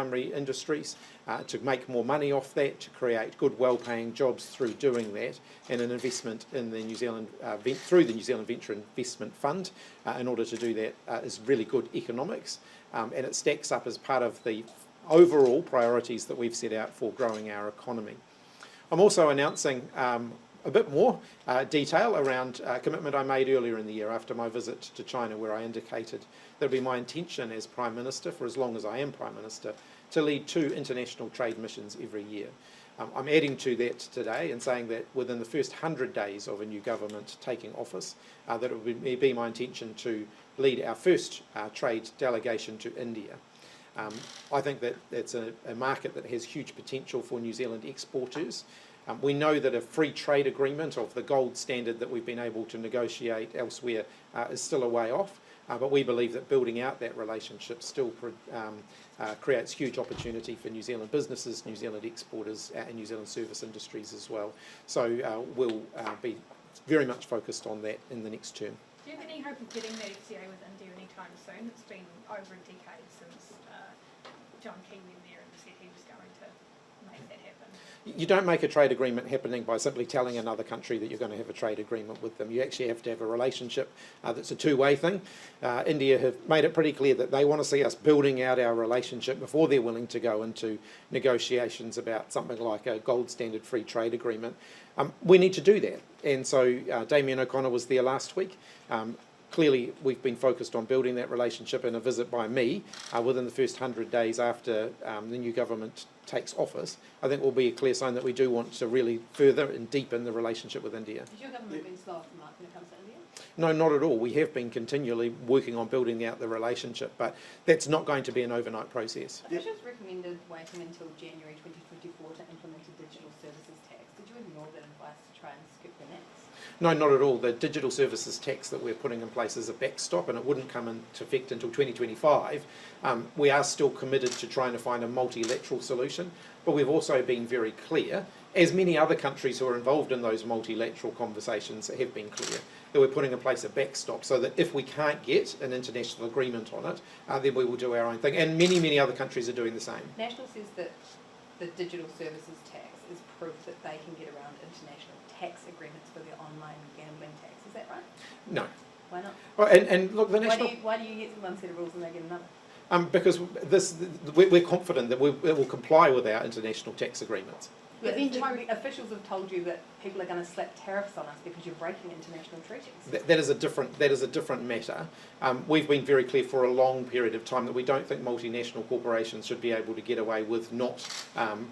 primary industries, to make more money off that, to create good, well-paying jobs through doing that, and an investment in the New Zealand through the New Zealand Venture Investment Fund in order to do that is really good economics, and it stacks up as part of the overall priorities that we've set out for growing our economy. I'm also announcing a bit more detail around a commitment I made earlier in the year after my visit to China, where I indicated that it would be my intention as Prime Minister, for as long as I am Prime Minister, to lead 2 international trade missions every year. I'm adding to that today and saying that within the first 100 days of a new government taking office, that it would be my intention to lead our first trade delegation to India. I think that it's a market that has huge potential for New Zealand exporters. We know that a free trade agreement of the gold standard that we've been able to negotiate elsewhere is still a way off, but we believe that building out that relationship still creates huge opportunity for New Zealand businesses, New Zealand exporters, and New Zealand service industries as well. So we'll be very much focused on that in the next term. Do you have any hope of getting that FTA with India anytime soon? It's been over a decade since John Key went there and said he was going to make that happen. You don't make a trade agreement happening by simply telling another country that you're going to have a trade agreement with them. You actually have to have a relationship that's a two-way thing. India have made it pretty clear that they want to see us building out our relationship before they're willing to go into negotiations about something like a gold standard free trade agreement. We need to do that. And so Damien O'Connor was there last week. Clearly, we've been focused on building that relationship, and a visit by me within the first 100 days after the new government takes office, I think will be a clear sign that we do want to really further and deepen the relationship with India. Has your government been slow off the mark when it comes to India? No, not at all. We have been continually working on building out the relationship, but that's not going to be an overnight process. Officials recommended waiting until January 2024 to implement a digital services tax. Did you ignore that advice to try and skip the next? No, not at all. The digital services tax that we're putting in place is a backstop, and it wouldn't come into effect until 2025. We are still committed to trying to find a multilateral solution, but we've also been very clear, as many other countries who are involved in those multilateral conversations have been clear, that we're putting in place a backstop so that if we can't get an international agreement on it, then we will do our own thing. And many, many other countries are doing the same. National says that the digital services tax is proof that they can get around international tax agreements for their online gambling tax. Is that right? No. Why not? Well, and look, the national... Why do you get one set of rules and they get another? Because we're confident that it will comply with our international tax agreements. But officials have told you that people are going to slap tariffs on us because you're breaking international treaties. That is a different matter. We've been very clear for a long period of time that we don't think multinational corporations should be able to get away with not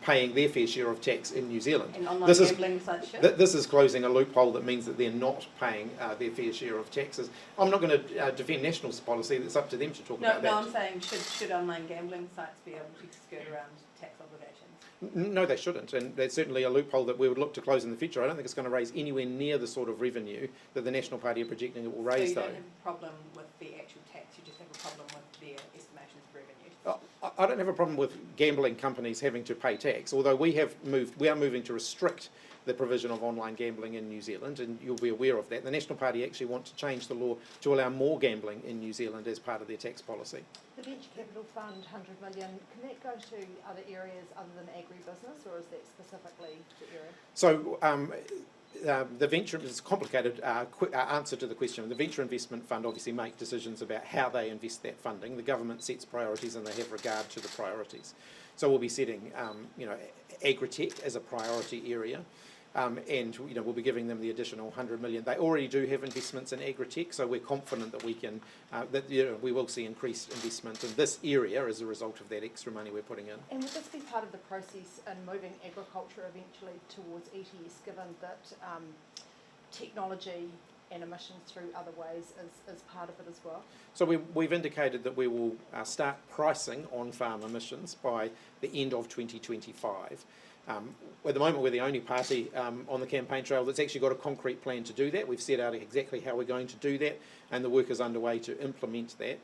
paying their fair share of tax in New Zealand. And online gambling such shit? This is closing a loophole that means that they're not paying their fair share of taxes. I'm not going to defend National's policy. It's up to them to talk about that. No, I'm saying should online gambling sites be able to skirt around tax obligations? No, they shouldn't, and there's certainly a loophole that we would look to close in the future. I don't think it's going to raise anywhere near the sort of revenue that the National Party are projecting it will raise, though. So you don't have a problem with the actual tax, you just have a problem with their estimations of revenue? I don't have a problem with gambling companies having to pay tax, although we are moving to restrict the provision of online gambling in New Zealand, and you'll be aware of that. The National Party actually want to change the law to allow more gambling in New Zealand as part of their tax policy. The Venture Capital Fund, 100 million, can that go to other areas other than agribusiness, or is that specifically the area? So the venture is a complicated answer to the question. The Venture Investment Fund obviously make decisions about how they invest that funding. The government sets priorities and they have regard to the priorities. So we'll be setting Agritech as a priority area. And we'll be giving them the additional 100 million. They already do have investments in Agritech, so we're confident that we can, we will see increased investment in this area as a result of that extra money we're putting in. And would this be part of the process in moving agriculture eventually towards ETS, given that technology and emissions through other ways is part of it as well? So we've indicated that we will start pricing on-farm emissions by the end of 2025. At the moment, we're the only party on the campaign trail that's actually got a concrete plan to do that. We've set out exactly how we're going to do that, and the work is underway to implement that.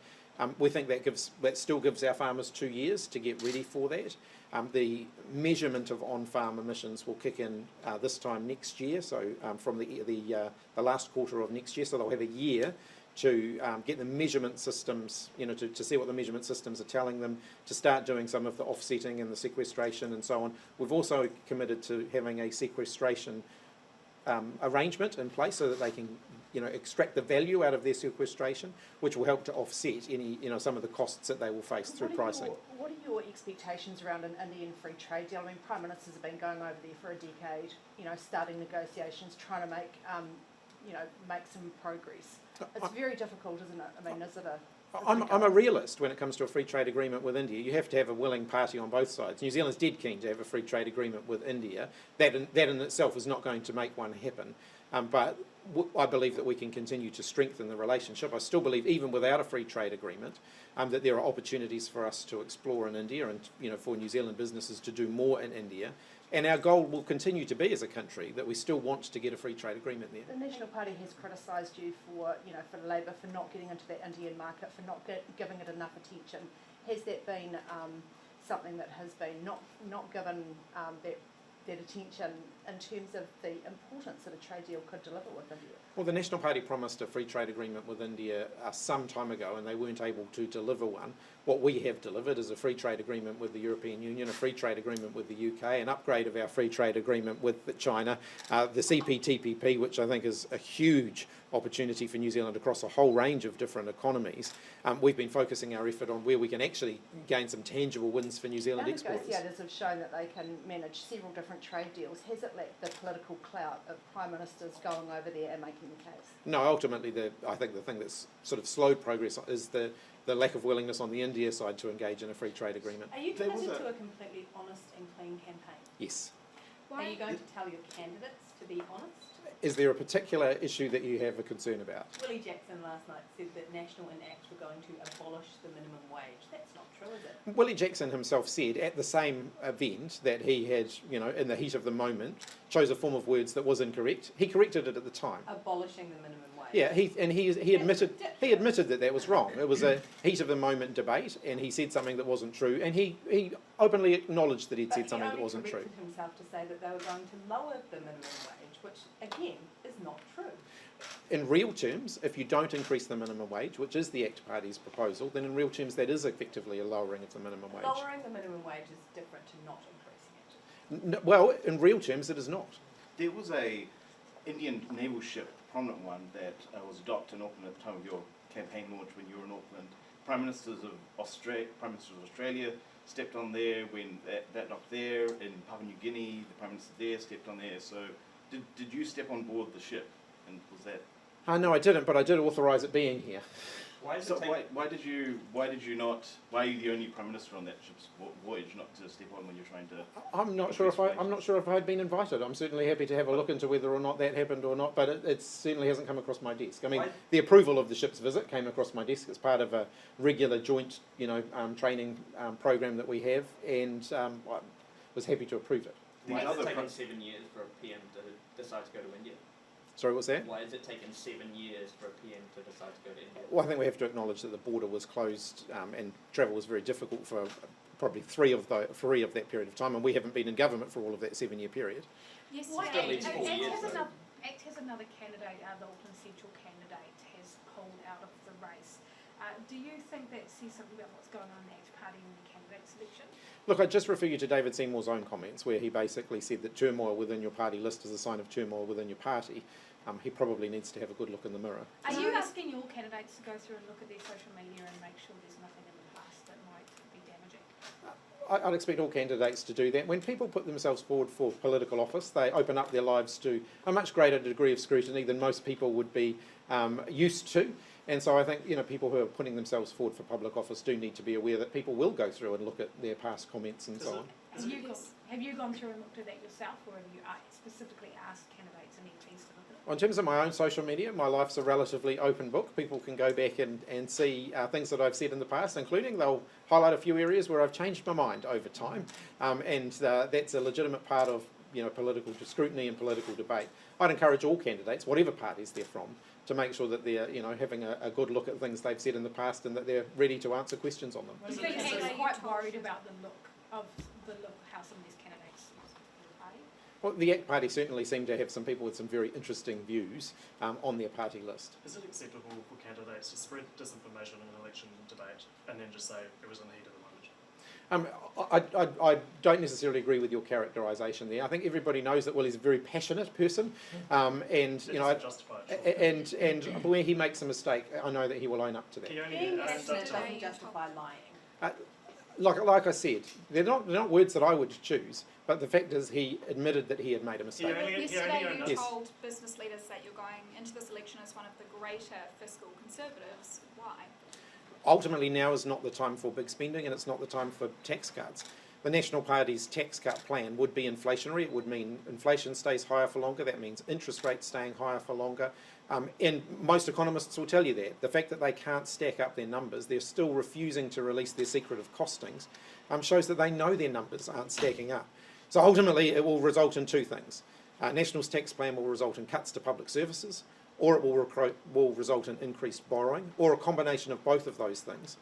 We think that still gives our farmers 2 years to get ready for that. The measurement of on-farm emissions will kick in this time next year, so from the last quarter of next year, so they'll have a year to get the measurement systems, to see what the measurement systems are telling them, to start doing some of the offsetting and the sequestration and so on. We've also committed to having a sequestration arrangement in place so that they can extract the value out of their sequestration, which will help to offset any some of the costs that they will face through pricing. What are your expectations around an Indian free trade deal? I mean, Prime Ministers have been going over there for a decade, starting negotiations, trying to make make some progress. It's very difficult, isn't it? I mean, is it a... I'm a realist when it comes to a free trade agreement with India. You have to have a willing party on both sides. New Zealand's dead keen to have a free trade agreement with India. That in itself is not going to make one happen. But I believe that we can continue to strengthen the relationship. I still believe, even without a free trade agreement, that there are opportunities for us to explore in India and for New Zealand businesses to do more in India. And our goal will continue to be, as a country, that we still want to get a free trade agreement there. The National Party has criticised you for Labor, for not getting into that Indian market, for not giving it enough attention. Has that been something that has been not given that attention in terms of the importance that a trade deal could deliver with India? Well, the National Party promised a free trade agreement with India some time ago, and they weren't able to deliver one. What we have delivered is a free trade agreement with the European Union, a free trade agreement with the UK, an upgrade of our free trade agreement with China, the CPTPP, which I think is a huge opportunity for New Zealand across a whole range of different economies. We've been focusing our effort on where we can actually gain some tangible wins for New Zealand exporters. Negotiators have shown that they can manage several different trade deals. Has it lacked the political clout of Prime Ministers going over there and making the case? No, ultimately, I think the thing that's sort of slowed progress is the lack of willingness on the India side to engage in a free trade agreement. Are you committed to a completely honest and clean campaign? Yes. Are you going to tell your candidates to be honest? Is there a particular issue that you have a concern about? Willie Jackson last night said that National and ACT were going to abolish the minimum wage. That's not true, is it? Willie Jackson himself said at the same event that he had, in the heat of the moment, chose a form of words that was incorrect. He corrected it at the time. Abolishing the minimum wage. Yeah, he admitted that was wrong. It was a heat of the moment debate, and he said something that wasn't true, and he openly acknowledged that he'd said something that wasn't true. But he only corrected himself to say that they were going to lower the minimum wage, which again is not true. In real terms, if you don't increase the minimum wage, which is the ACT Party's proposal, then in real terms that is effectively a lowering of the minimum wage. Lowering the minimum wage is different to not increasing it. No, well, in real terms it is not. There was a Indian naval ship, prominent one, that was docked in Auckland at the time of your campaign launch when you were in Auckland. Prime Minister of Australia stepped on there when that docked there. In Papua New Guinea, the Prime Minister there stepped on there. So did you step on board the ship? And was that... No, I didn't, but I did authorise it being here. Why did you not? Why are you the only Prime Minister on that ship's voyage, not to step on when you're trying to? I'm not sure if I'd been invited. I'm certainly happy to have a look into whether or not that happened or not, but it certainly hasn't come across my desk. I mean, the approval of the ship's visit came across my desk as part of a regular joint, training program that we have, and I was happy to approve it. Why has it taken 7 years for a PM to decide to go to India? Sorry, what's that? Why has it taken 7 years for a PM to decide to go to India? Well, I think we have to acknowledge that the border was closed and travel was very difficult for probably three of that period of time, and we haven't been in government for all of that 7 year period. Yes, Still needs 4 years, though. ACT has another candidate, the Auckland Central candidate, has pulled out of the race. Do you think that says something about what's going on in the ACT Party in the candidate selection? Look, I'd just refer you to David Seymour's own comments, where he basically said that turmoil within your party list is a sign of turmoil within your party. He probably needs to have a good look in the mirror. Are you asking your candidates to go through and look at their social media and make sure there's nothing in the past that might be damaging? I'd expect all candidates to do that. When people put themselves forward for political office, they open up their lives to a much greater degree of scrutiny than most people would be used to. And so I think people who are putting themselves forward for public office do need to be aware that people will go through and look at their past comments and so on. Have you gone through and looked at that yourself, or have you specifically asked candidates and MPs to look at it? In terms of my own social media, my life's a relatively open book. People can go back and see things that I've said in the past, including they'll highlight a few areas where I've changed my mind over time, and that's a legitimate part of political scrutiny and political debate. I'd encourage all candidates, whatever parties they're from, to make sure that they're having a good look at things they've said in the past and that they're ready to answer questions on them. Do you think ACT quite worried about the look how some of these candidates use the party? Well, the ACT Party certainly seem to have some people with some very interesting views on their party list. Is it acceptable for candidates to spread disinformation in an election debate and then just say it was in the heat of the moment? I don't necessarily agree with your characterisation there. I think everybody knows that Willie's a very passionate person, and you know, and where he makes a mistake, I know that he will own up to that. Being passionate doesn't justify lying. Like I said, they're not words that I would choose, but the fact is he admitted that he had made a mistake. Yesterday you Yes. told business leaders that you're going into this election as one of the greater fiscal conservatives. Why? Ultimately, now is not the time for big spending, and it's not the time for tax cuts. The National Party's tax cut plan would be inflationary. It would mean inflation stays higher for longer. That means interest rates staying higher for longer. And most economists will tell you that. The fact that they can't stack up their numbers, they're still refusing to release their secretive costings, shows that they know their numbers aren't stacking up. So ultimately, it will result in two things. National's tax plan will result in cuts to public services, or it will result in increased borrowing, or a combination of both of those things,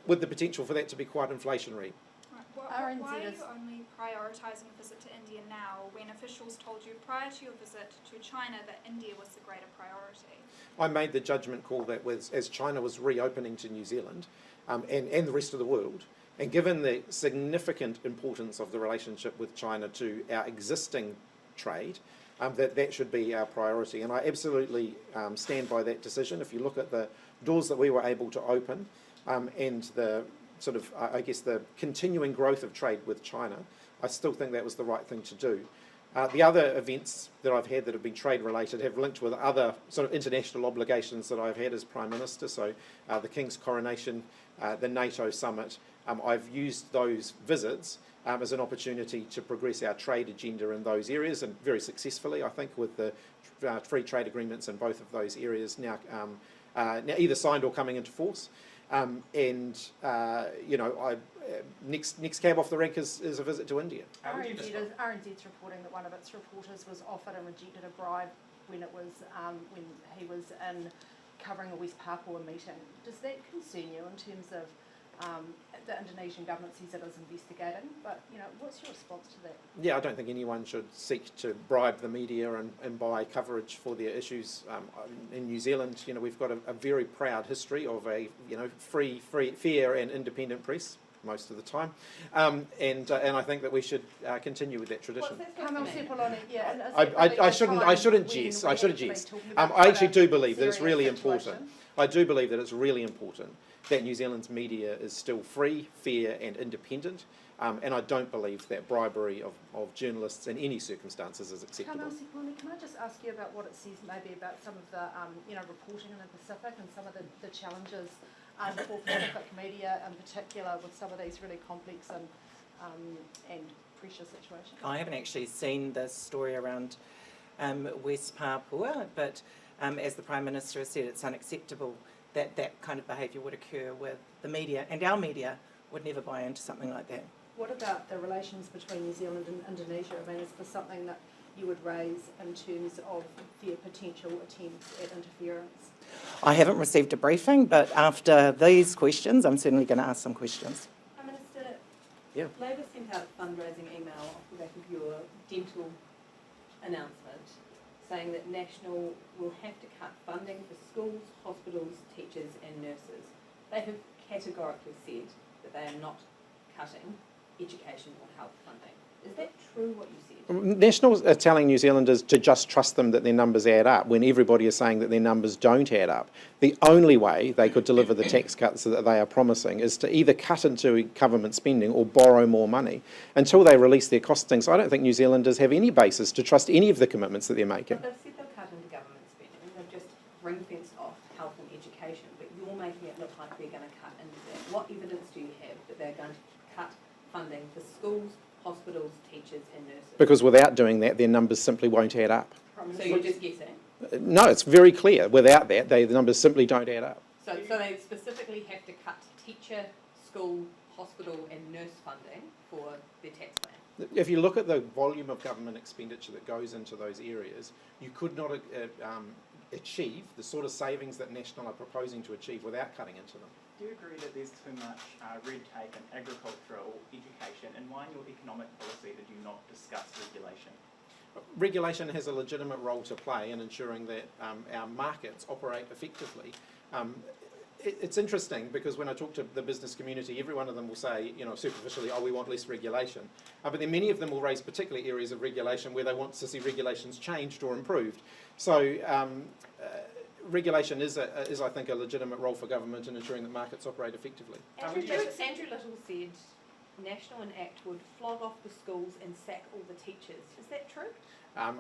with the potential for that to be quite inflationary. Right. RNZ Why are you is- only prioritising a visit to India now when officials told you prior to your visit to China that India was the greater priority? I made the judgment call that as China was reopening to New Zealand and the rest of the world, and given the significant importance of the relationship with China to our existing trade, that should be our priority. And I absolutely stand by that decision. If you look at the doors that we were able to open and the sort of, I guess, the continuing growth of trade with China, I still think that was the right thing to do. The other events that I've had that have been trade related have linked with other sort of international obligations that I've had as Prime Minister. So the King's coronation, the NATO summit, I've used those visits as an opportunity to progress our trade agenda in those areas, and very successfully, I think, with the free trade agreements in both of those areas now either signed or coming into force. Next cab off the rank is a visit to India. RNZ's reporting that one of its reporters was offered and rejected a bribe when when he was in covering a West Papua meeting. Does that concern you in terms of the Indonesian government says it is investigating, but what's your response to that? Yeah, I don't think anyone should seek to bribe the media and buy coverage for their issues. In New Zealand, we've got a very proud history of a free, fair and independent press most of the time, and I think that we should continue with that tradition. I shouldn't jest. I actually do believe that it's really important. I do believe that it's really important that New Zealand's media is still free, fair and independent, and I don't believe that bribery of journalists in any circumstances is acceptable. Can I just ask you about what it says maybe about some of the reporting in the Pacific and some of the challenges for Pacific media in particular with some of these really complex and pressure situations? I haven't actually seen the story around West Papua, but as the Prime Minister has said, it's unacceptable that kind of behaviour would occur with the media, and our media would never buy into something like that. What about the relations between New Zealand and Indonesia? I mean, is this something that you would raise in terms of their potential attempts at interference? I haven't received a briefing, but after these questions, I'm certainly going to ask some questions. Prime Minister, Yeah. Labor sent out a fundraising email off the back of your dental announcement, saying that National will have to cut funding for schools, hospitals, teachers and nurses. They have categorically said that they are not cutting education or health funding. Is that true what you said? Nationals are telling New Zealanders to just trust them that their numbers add up when everybody is saying that their numbers don't add up. The only way they could deliver the tax cuts that they are promising is to either cut into government spending or borrow more money. Until they release their costings, I don't think New Zealanders have any basis to trust any of the commitments that they're making. But they've said they'll cut into government spending. They've just ring-fenced off health and education, but you're making it look like they're going to cut into that. What evidence do you have that they're going to cut funding for schools, hospitals, teachers and nurses? Because without doing that, their numbers simply won't add up. So you're just guessing? No, it's very clear. Without that, the numbers simply don't add up. So they specifically have to cut teacher, school, hospital and nurse funding for their tax plan? If you look at the volume of government expenditure that goes into those areas, you could not achieve the sort of savings that National are proposing to achieve without cutting into them. Do you agree that there's too much red tape in agricultural education, and why in your economic policy did you not discuss regulation? Regulation has a legitimate role to play in ensuring that our markets operate effectively. It's interesting because when I talk to the business community, every one of them will say, superficially, we want less regulation. But then many of them will raise particular areas of regulation where they want to see regulations changed or improved. So regulation is, I think, a legitimate role for government in ensuring that markets operate effectively. Andrew Little said National and Act would flog off the schools and sack all the teachers. Is that true? I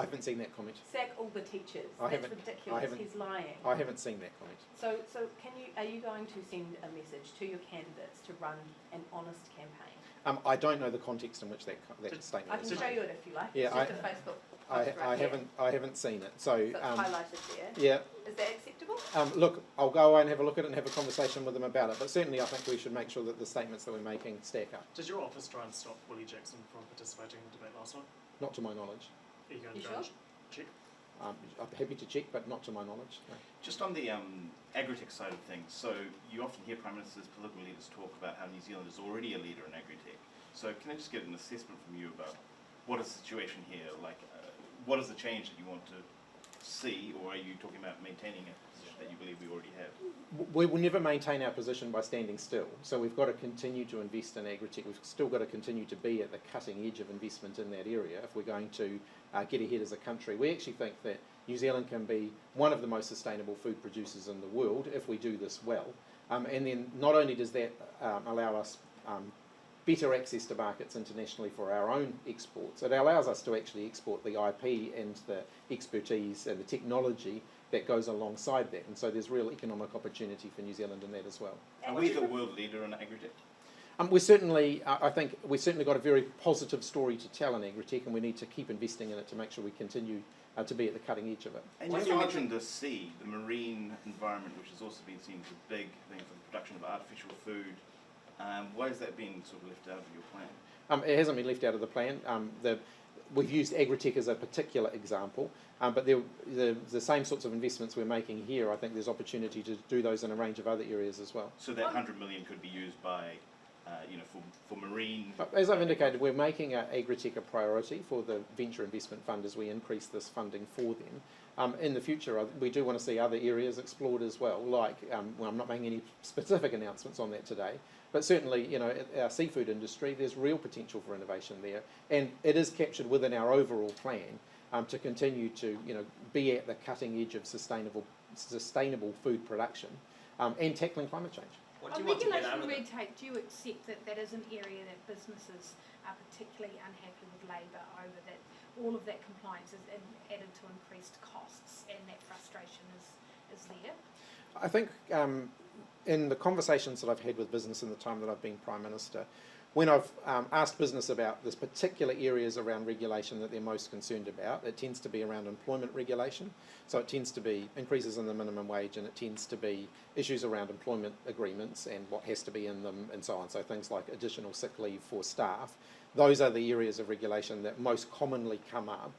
haven't seen that comment. Sack all the teachers. I That's haven't- ridiculous. He's lying. I haven't seen that comment. So are you going to send a message to your candidates to run an honest campaign? I don't know the context in which that statement I can is. show you it if you like. Yeah, it's just a Facebook post I right here. haven't seen it. So So it's highlighted there. yeah. Is that acceptable? Look, I'll go away and have a look at it and have a conversation with them about it. But certainly, I think we should make sure that the statements that we're making stack up. Did your office try and stop Willie Jackson from participating in the debate last night? Not to my knowledge. Are you going You to go and check? I'm happy to check, but not to my knowledge. No. Just on the Agritech side of things, so you often hear Prime Ministers, political leaders talk about how New Zealand is already a leader in Agritech. So can I just get an assessment from you about what is the situation here? Like, what is the change that you want to see, or are you talking about maintaining a position that you believe we already have? We will never maintain our position by standing still. So we've got to continue to invest in Agritech. We've still got to continue to be at the cutting edge of investment in that area if we're going to get ahead as a country. We actually think that New Zealand can be one of the most sustainable food producers in the world if we do this well. And then not only does that allow us better access to markets internationally for our own exports, it allows us to actually export the IP and the expertise and the technology that goes alongside that. And so there's real economic opportunity for New Zealand in that as well. Are we the world leader in Agritech? We're certainly, I think we've certainly got a very positive story to tell in Agritech, and we need to keep investing in it to make sure we continue to be at the cutting edge of it. And when you mentioned the sea, the marine environment, which has also been seen as a big thing for the production of artificial food, why has that been sort of left out of your plan? It hasn't been left out of the plan. We've used Agritech as a particular example, but the same sorts of investments we're making here, I think there's opportunity to do those in a range of other areas as well. So that 100 million could be used by, for marine. As I've indicated, we're making Agritech a priority for the Venture Investment Fund as we increase this funding for them. In the future, we do want to see other areas explored as well, like, well, I'm not making any specific announcements on that today, but certainly, our seafood industry, there's real potential for innovation there, and it is captured within our overall plan to continue to, be at the cutting edge of sustainable food production and tackling climate change. What do you want to get regulation out and of red it? tape, do you accept that that is an area that businesses are particularly unhappy with Labor over, that all of that compliance is added to increased costs and that frustration is there? I think in the conversations that I've had with business in the time that I've been Prime Minister, when I've asked business about this particular areas around regulation that they're most concerned about, it tends to be around employment regulation. So it tends to be increases in the minimum wage, and it tends to be issues around employment agreements and what has to be in them and so on. So things like additional sick leave for staff. Those are the areas of regulation that most commonly come up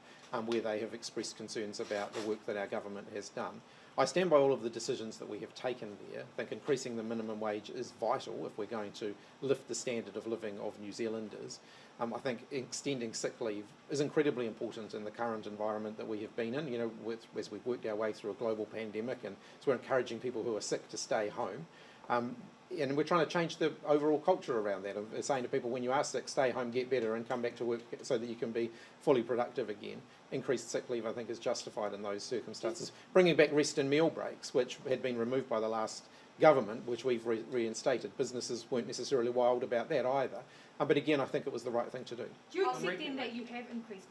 where they have expressed concerns about the work that our government has done. I stand by all of the decisions that we have taken there. I think increasing the minimum wage is vital if we're going to lift the standard of living of New Zealanders. I think extending sick leave is incredibly important in the current environment that we have been in, as we've worked our way through a global pandemic, and so we're encouraging people who are sick to stay home. And we're trying to change the overall culture around that, of saying to people, when you are sick, stay home, get better, and come back to work so that you can be fully productive again. Increased sick leave, I think, is justified in those circumstances. Bringing back rest and meal breaks, which had been removed by the last government, which we've reinstated. Businesses weren't necessarily wild about that either. But again, I think it was the right thing to do. Do you accept then that you have increased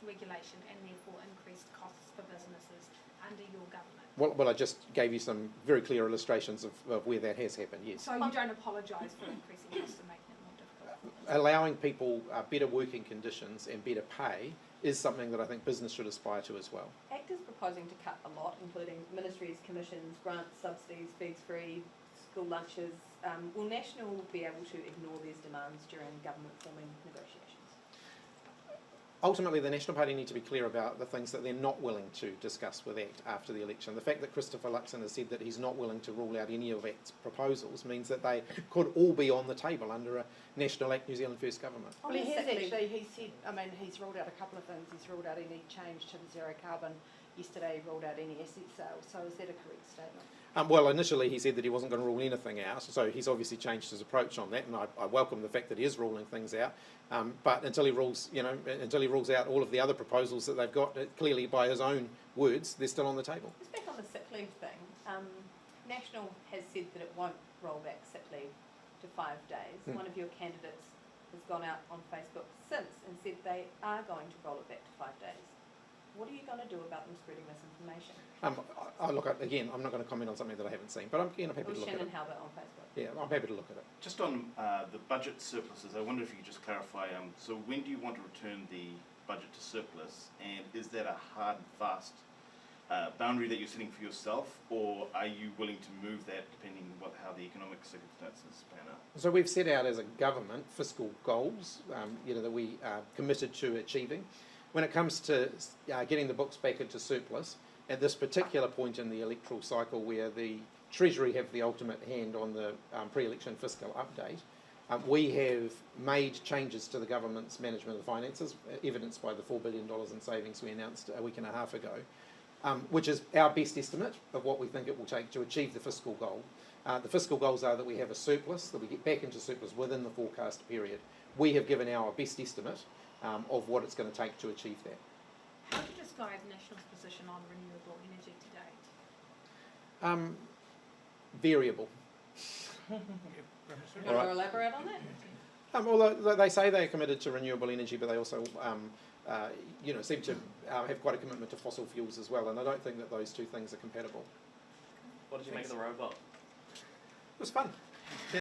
regulation and therefore increased costs for businesses under your government? Well, I just gave you some very clear illustrations of where that has happened, yes. So you don't apologise for increasing costs and making it more difficult? Allowing people better working conditions and better pay is something that I think business should aspire to as well. ACT is proposing to cut a lot, including ministries, commissions, grants, subsidies, feeds free, school lunches. Will National be able to ignore these demands during government forming negotiations? ultimately the National Party need to be clear about the things that they're not willing to discuss with ACT after the election. The fact that Christopher Luxon has said that he's not willing to rule out any of ACT's proposals means that they could all be on the table under a National ACT New Zealand First government. Well, he has actually, he said, I mean, he's ruled out a couple of things. He's ruled out any change to the zero carbon. Yesterday he ruled out any asset sales. So is that a correct statement? Well, initially he said that he wasn't going to rule anything out, so he's obviously changed his approach on that, and I welcome the fact that he is ruling things out. But until he rules, until he rules out all of the other proposals that they've got, clearly by his own words, they're still on the table. Just back on the sick leave thing, National has said that it won't roll back sick leave to 5 days. One of your candidates has gone out on Facebook since and said they are going to roll it back to 5 days. What are you going to do about them spreading misinformation? Look, again, I'm not going to comment on something that I haven't seen, but I'm happy to look at it. Shannon Halbert on Facebook. Yeah, I'm happy to look at it. Just on the budget surpluses, I wonder if you could just clarify, so when do you want to return the budget to surplus, and is that a hard and fast boundary that you're setting for yourself, or are you willing to move that depending on how the economic circumstances pan out? So we've set out as a government fiscal goals, that we are committed to achieving. When it comes to getting the books back into surplus, at this particular point in the electoral cycle where the Treasury have the ultimate hand on the pre-election fiscal update, we have made changes to the government's management of the finances, evidenced by the $4 billion in savings we announced a week and a half ago, which is our best estimate of what we think it will take to achieve the fiscal goal. The fiscal goals are that we have a surplus, that we get back into surplus within the forecast period. We have given our best estimate of what it's going to take to achieve that. How would you describe National's position on renewable energy to date? Variable. You want to elaborate on that? Although they say they're committed to renewable energy, but they also seem to have quite a commitment to fossil fuels as well, and I don't think that those two things are compatible. What did you make of the robot? It was fun.